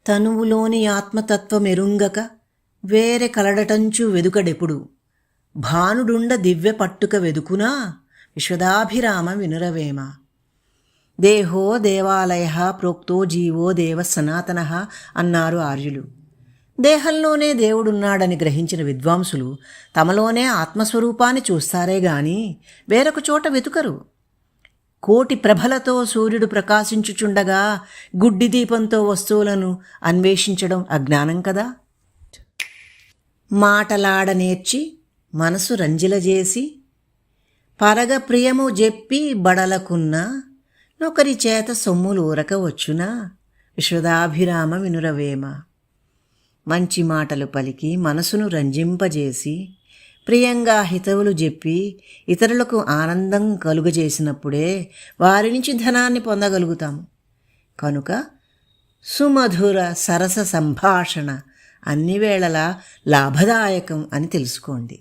తనువులోని ఆత్మతత్వమెరుంగక వేరె కలడటంచు వెదుకడెప్పుడు భానుడుండ దివ్య పట్టుక వెదుకునా విశ్వదాభిరామ వినురవేమ. దేహో దేవాలయ ప్రోక్తో జీవో దేవ సనాతన అన్నారు ఆర్యులు. దేహంలోనే దేవుడున్నాడని గ్రహించిన విద్వాంసులు తమలోనే ఆత్మస్వరూపాన్ని చూస్తారే గాని వేరొక చోట వెతుకరు. కోటి ప్రభలతో సూర్యుడు ప్రకాశించుచుండగా గుడ్డి దీపంతో వస్తువులను అన్వేషించడం అజ్ఞానం కదా. మాటలాడనేర్చి మనసు రంజిలజేసి పరగ ప్రియము జెప్పి బడలకున్న నొకరి చేత సొమ్ములూరక వచ్చునా విశ్వదాభిరామ వినురవేమ. మంచి మాటలు పలికి మనసును రంజింపజేసి ప్రియంగా హితవులు చెప్పి ఇతరులకు ఆనందం కలుగజేసినప్పుడే వారి నుంచి ధనాన్ని పొందగలుగుతాము. కనుక సుమధుర సరస సంభాషణ అన్ని వేళలా లాభదాయకం అని తెలుసుకోండి.